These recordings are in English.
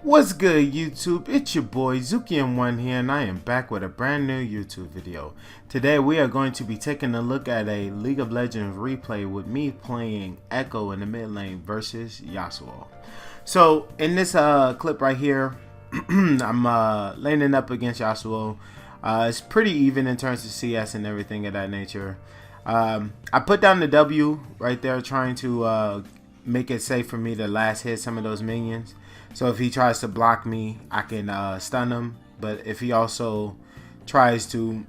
What's good, YouTube? It's your boy Zuki1 here, and I am back with a brand new YouTube video. Today we are going to be taking a look at a League of Legends replay with me playing Ekko in the mid lane versus Yasuo. So in this clip right here, I'm laning up against Yasuo. It's pretty even in terms of CS and everything of that nature. I put down the W right there, trying to make it safe for me to last hit some of those minions. So if he tries to block me, I can stun him. But if he also tries to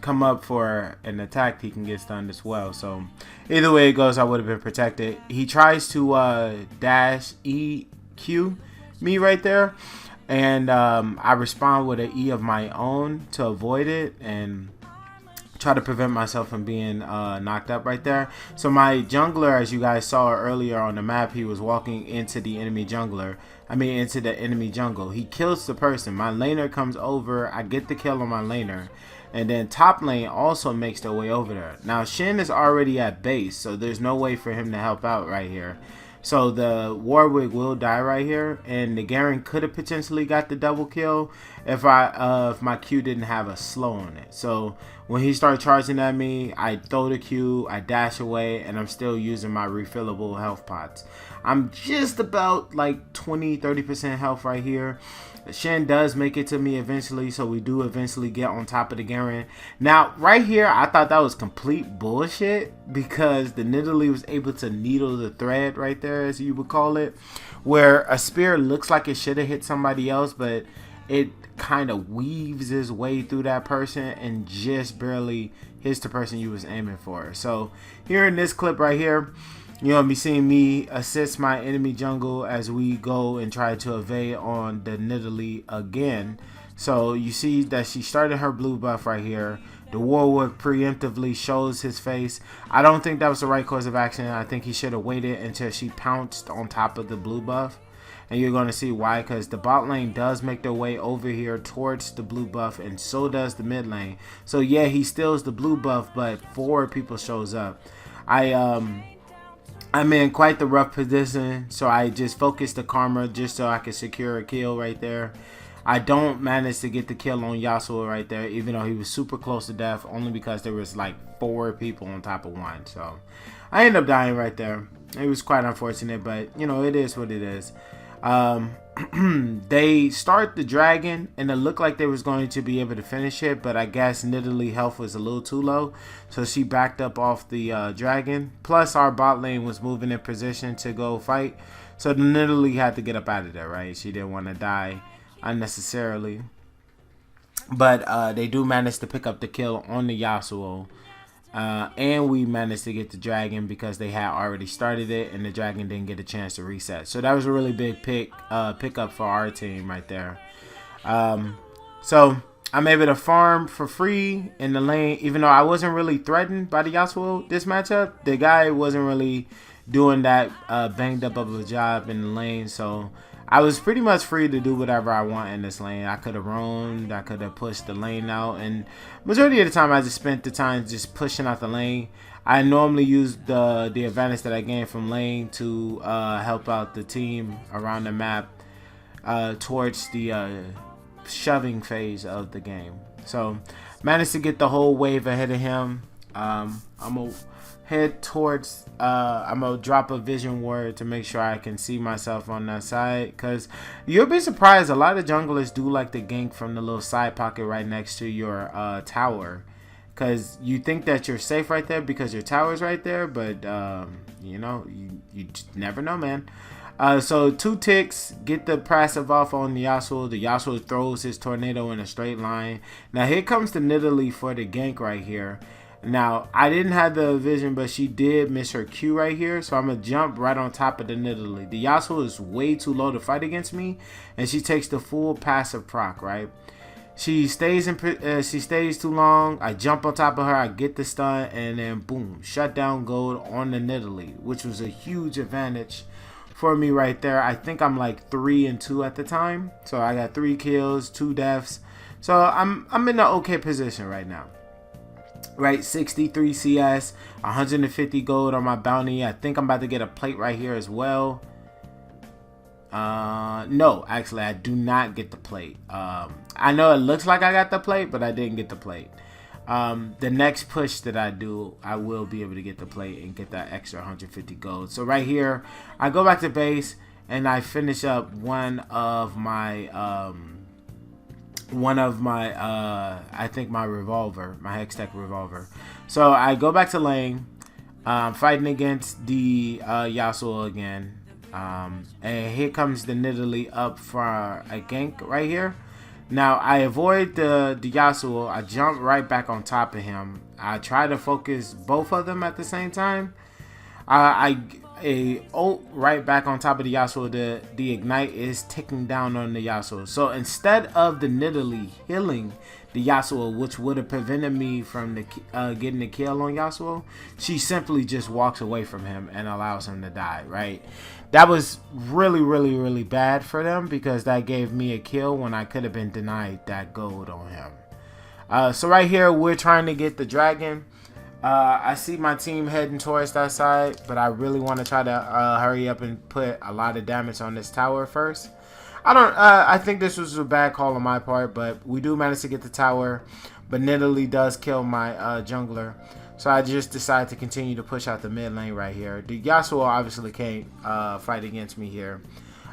come up for an attack, he can get stunned as well. So either way it goes, I would have been protected. He tries to dash EQ me right there. And I respond with an E of my own to avoid it and try to prevent myself from being knocked up right there. So my jungler, as you guys saw earlier on the map, he was walking into the enemy jungler. Into the enemy jungle. He kills the person. My laner comes over. I get the kill on my laner. And then top lane also makes their way over there. Now Shin is already at base, so there's no way for him to help out right here. So the Warwick will die right here, and the Garen could have potentially got the double kill if my Q didn't have a slow on it. So when he started charging at me, I throw the Q, I dash away, and I'm still using my refillable health pots. I'm just about like 20-30% health right here. Shen does make it to me eventually, so we do eventually get on top of the Garen. Now, right here, I thought that was complete bullshit because the Nidalee was able to needle the thread right there, as you would call it, where a spear looks like it should have hit somebody else, but it kind of weaves its way through that person and just barely hits the person you was aiming for. So here in this clip right here, you're going to be seeing me assist my enemy jungle as we go and try to evade on the Nidalee again. So you see that she started her blue buff right here. The Warwick preemptively shows his face. I don't think that was the right course of action. I think he should have waited until she pounced on top of the blue buff. And you're going to see why, because the bot lane does make their way over here towards the blue buff, and so does the mid lane. So yeah, he steals the blue buff, but 4 people shows up. I'm in quite the rough position, so I just focused the karma just so I could secure a kill right there. I don't manage to get the kill on Yasuo right there, even though he was super close to death, only because there was like 4 people on top of 1. So I ended up dying right there. It was quite unfortunate, but you know, it is what it is. They start the dragon and it looked like they was going to be able to finish it, but I guess Nidalee health was a little too low, so she backed up off the dragon. Plus our bot lane was moving in position to go fight, so the Nidalee had to get up out of there, right? She didn't want to die unnecessarily, but they do manage to pick up the kill on the Yasuo. And we managed to get the dragon because they had already started it and the dragon didn't get a chance to reset. So that was a really big pickup for our team right there. So I'm able to farm for free in the lane, even though I wasn't really threatened by the Yasuo this matchup. The guy wasn't really doing that banged up of a job in the lane, so I was pretty much free to do whatever I want in this lane. I could have roamed, I could have pushed the lane out, and majority of the time I just spent the time just pushing out the lane. I normally use the advantage that I gain from lane to help out the team around the map towards the shoving phase of the game. So managed to get the whole wave ahead of him. I'm gonna head towards I'm gonna drop a vision ward to make sure I can see myself on that side, because you'll be surprised, a lot of junglers do like to gank from the little side pocket right next to your tower, because you think that you're safe right there because your tower's right there, but you know, you never know, man. So 2 ticks, get the passive off on the Yasuo. The Yasuo throws his tornado in a straight line. Now here comes the Nidalee for the gank right here. Now, I didn't have the vision, but she did miss her Q right here, so I'm going to jump right on top of the Nidalee. The Yasuo is way too low to fight against me, and she takes the full passive proc, right? She stays too long. I jump on top of her, I get the stun, and then boom, shut down gold on the Nidalee, which was a huge advantage for me right there. I think I'm like 3-2 at the time, so I got 3 kills, 2 deaths, so I'm in an okay position right now. Right, 63 CS, 150 gold on my bounty. I think I'm about to get a plate right here as well. No, actually, I do not get the plate. I know it looks like I got the plate, but I didn't get the plate. The next push that I do, I will be able to get the plate and get that extra 150 gold. So right here, I go back to base and I finish up one of my I think my revolver, my Hextech revolver. So I go back to lane, fighting against the Yasuo again. And here comes the Nidalee up for a gank right here. Now I avoid the Yasuo. I jump right back on top of him. I try to focus both of them at the same time. I ult right back on top of the Yasuo. The ignite is ticking down on the Yasuo. So instead of the Nidalee healing the Yasuo, which would have prevented me from getting the kill on Yasuo, she simply just walks away from him and allows him to die, right? That was really bad for them because that gave me a kill when I could have been denied that gold on him. So right here, we're trying to get the dragon. I see my team heading towards that side, but I really want to try to hurry up and put a lot of damage on this tower first. I think this was a bad call on my part, but we do manage to get the tower. But Nidalee does kill my jungler, so I just decided to continue to push out the mid lane right here. The Yasuo obviously can't fight against me here.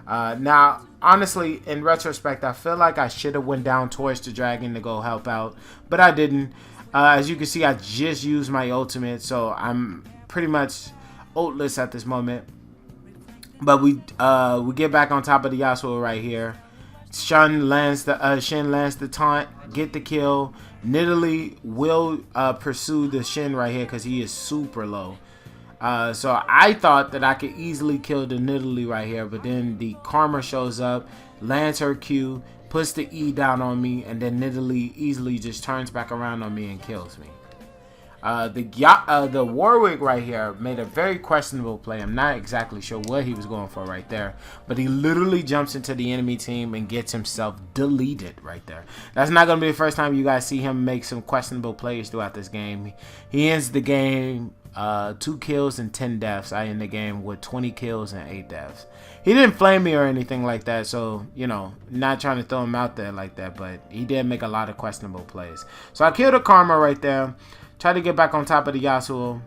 Now, honestly, in retrospect, I feel like I should have went down towards the dragon to go help out, but I didn't. As you can see, I just used my ultimate, so I'm pretty much ultless at this moment. But we get back on top of the Yasuo right here. Shin lands the taunt, get the kill. Nidalee will pursue the Shin right here because he is super low. So I thought that I could easily kill the Nidalee right here, but then the Karma shows up, lands her Q, puts the E down on me, and then Nidalee easily just turns back around on me and kills me. The Warwick right here made a very questionable play. I'm not exactly sure what he was going for right there, but he literally jumps into the enemy team and gets himself deleted right there. That's not going to be the first time you guys see him make some questionable plays throughout this game. He ends the game 2 kills and 10 deaths. I end the game with 20 kills and 8 deaths. He didn't flame me or anything like that, so, you know, not trying to throw him out there like that, but he did make a lot of questionable plays. So I killed a Karma right there. Try to get back on top of the Yasuo,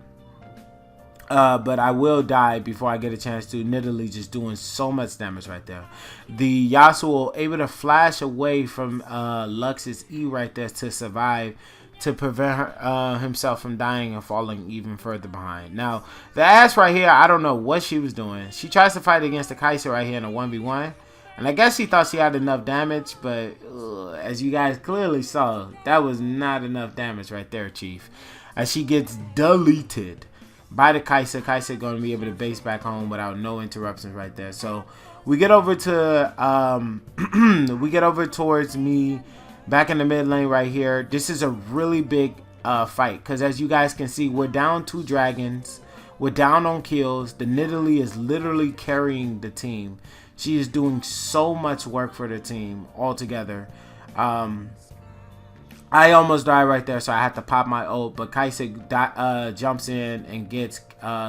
but I will die before I get a chance to. Nidalee just doing so much damage right there. The Yasuo able to flash away from Lux's E right there to survive, to prevent himself from dying and falling even further behind. Now, the Ash right here, I don't know what she was doing. She tries to fight against the Kai'Sa right here in a 1v1. And I guess she thought she had enough damage, but as you guys clearly saw, that was not enough damage right there, Chief. As she gets deleted by the Kai'Sa. Kai'Sa going to be able to base back home without no interruptions right there. So we get over to we get over towards me back in the mid lane right here. This is a really big fight because as you guys can see, we're down 2 dragons. We're down on kills. The Nidalee is literally carrying the team. She is doing so much work for the team altogether. I almost died right there, so I had to pop my ult. But Kai'Sa jumps in and gets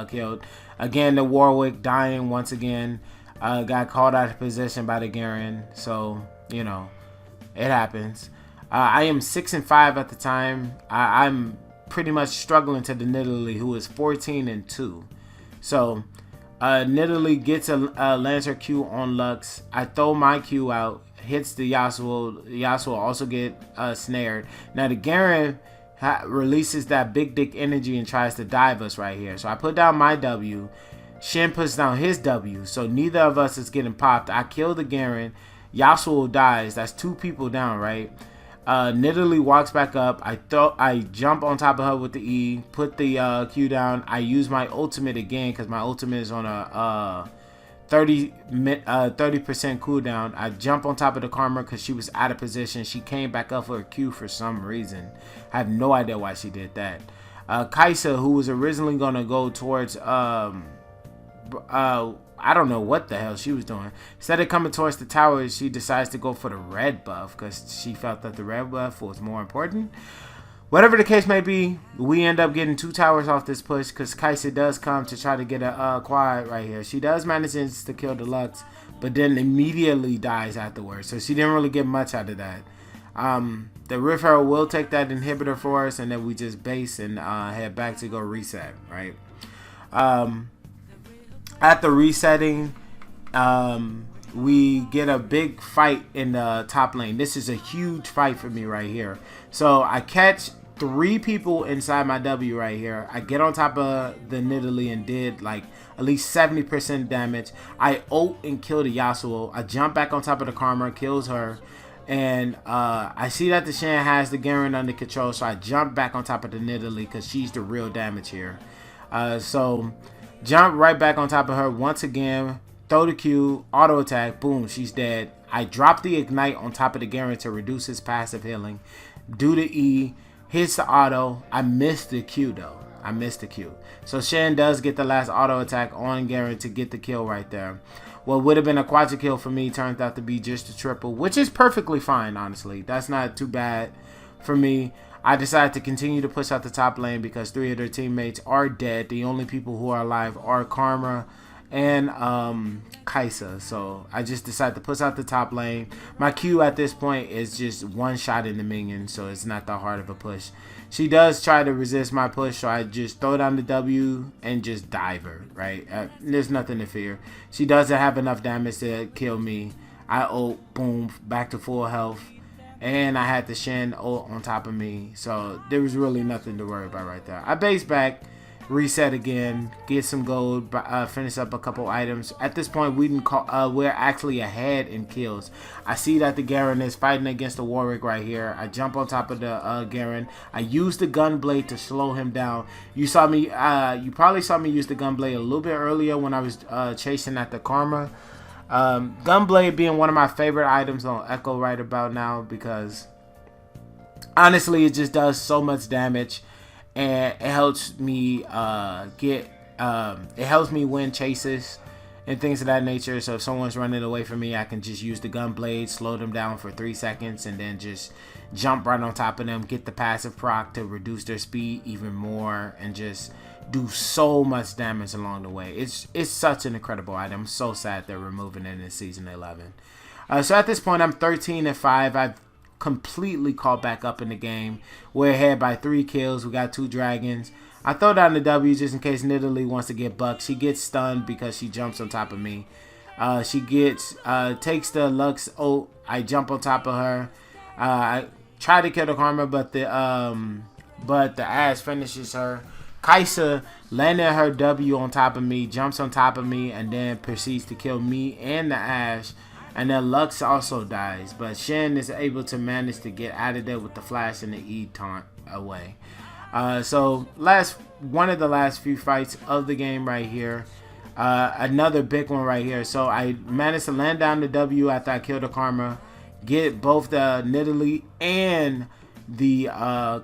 killed. Again, the Warwick dying once again. Got called out of position by the Garen. So, you know, it happens. I am 6-5 at the time. I'm pretty much struggling to the Nidalee, who is 14-2. So Nidalee gets a Lancer Q on Lux. I throw my Q out, hits the Yasuo. The Yasuo also get snared. Now the Garen releases that big dick energy and tries to dive us right here. So I put down my W. Shin puts down his W. So neither of us is getting popped. I kill the Garen. Yasuo dies. That's 2 people down, right? Nidalee walks back up. I jump on top of her with the E, put the Q down. I use my ultimate again because my ultimate is on a 30% cooldown. I jump on top of the Karma because she was out of position. She came back up for a Q for some reason. I have no idea why she did that. Kai'Sa, who was originally going to go towards I don't know what the hell she was doing. Instead of coming towards the tower, she decides to go for the red buff because she felt that the red buff was more important. Whatever the case may be, we end up getting 2 towers off this push because Kai'Sa does come to try to get a quad right here. She does manage to kill the Lux, but then immediately dies afterwards. So she didn't really get much out of that. The Rift Herald will take that inhibitor for us, and then we just base and head back to go reset, right? After resetting, we get a big fight in the top lane. This is a huge fight for me right here. So I catch 3 people inside my W right here. I get on top of the Nidalee and did like at least 70% damage. I ult and kill the Yasuo. I jump back on top of the Karma, kills her. And I see that the Shen has the Garen under control, so I jump back on top of the Nidalee because she's the real damage here. So jump right back on top of her once again, throw the Q, auto attack, boom, she's dead. I drop the Ignite on top of the Garen to reduce his passive healing. Do the E, hits the auto. I missed the Q though. I missed the Q. So Shen does get the last auto attack on Garen to get the kill right there. What would have been a quadra kill for me turned out to be just a triple, which is perfectly fine, honestly. That's not too bad for me. I decided to continue to push out the top lane because 3 of their teammates are dead. The only people who are alive are Karma and Kaisa. So I just decided to push out the top lane. My Q at this point is just one shot in the minion, so it's not that hard of a push. She does try to resist my push, so I just throw down the W and just dive her, right? There's nothing to fear. She doesn't have enough damage to kill me. I ult, boom, back to full health. And I had the Shen ult on top of me, so there was really nothing to worry about right there. I base back, reset again, get some gold, finish up a couple items. At this point, we're actually ahead in kills. I see that the Garen is fighting against the Warwick right here. I jump on top of the Garen. I use the Gunblade to slow him down. You saw me. You probably saw me use the Gunblade a little bit earlier when I was chasing at the Karma. Gunblade being one of my favorite items on Ekko right about now because honestly, it just does so much damage. And it helps me it helps me win chases and things of that nature. So if someone's running away from me, I can just use the Gunblade, slow them down for 3 seconds, and then just jump right on top of them, get the passive proc to reduce their speed even more, and just do so much damage along the way. It's such an incredible item. I'm so sad they're removing it in season 11. So at this point, I'm 13-5. I've completely caught back up in the game. We're ahead by 3 kills. We got 2 dragons. I throw down the W just in case Nidalee wants to get bucked. She gets stunned because she jumps on top of me. She takes the Lux ult. I jump on top of her. I try to kill the Karma, but the Ashe finishes her. Kaisa landed her W on top of me, jumps on top of me, and then proceeds to kill me and the Ashe. And then Lux also dies, but Shen is able to manage to get out of there with the flash and the E taunt away. So one of the last few fights of the game right here. Another big one right here. So I managed to land down the W after I killed the Karma, get both the Nidalee and the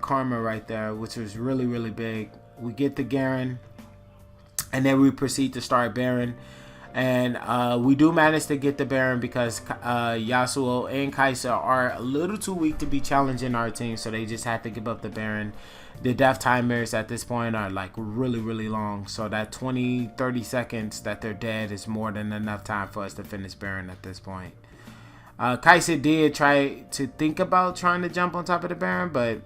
Karma right there, which was really, really big. We get the Garen, and then we proceed to start Baron. And we do manage to get the Baron because Yasuo and Kaisa are a little too weak to be challenging our team, so they just had to give up the Baron. The death timers at this point are like really, really long, so that 20-30 seconds that they're dead is more than enough time for us to finish Baron at this point. Kaisa did try to think about trying to jump on top of the Baron, but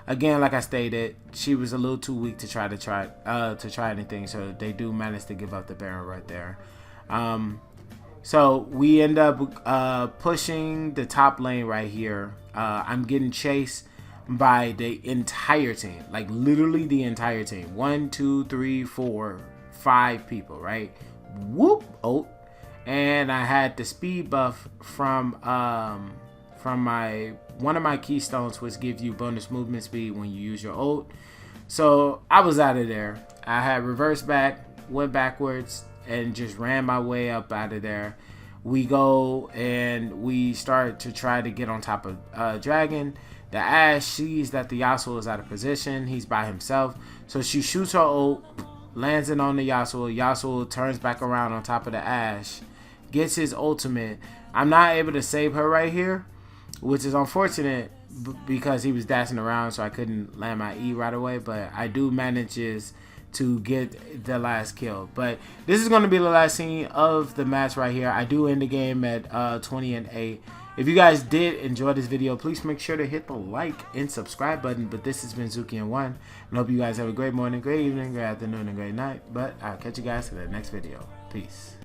again, like I stated, she was a little too weak to try anything, so they do manage to give up the Baron right there. So we end up pushing the top lane right here. I'm getting chased by the entire team, like literally the entire team. 1, 2, 3, 4, 5 people, right? Whoop! Oh, and I had the speed buff from one of my keystones, which gives you bonus movement speed when you use your ult. So I was out of there. I had reversed back, went backwards, and just ran my way up out of there. We go and we start to try to get on top of Dragon. The Ashe sees that the Yasuo is out of position. He's by himself. So she shoots her ult, lands it on the Yasuo. Yasuo turns back around on top of the Ashe, gets his ultimate. I'm not able to save her right here, which is unfortunate because he was dashing around, so I couldn't land my E right away. But I do manage to get the last kill. But this is going to be the last scene of the match right here. I do end the game at 20-8. If you guys did enjoy this video, please make sure to hit the like and subscribe button. But this has been Zuki1, and I hope you guys have a great morning, great evening, great afternoon, and great night. But I'll catch you guys in the next video. Peace.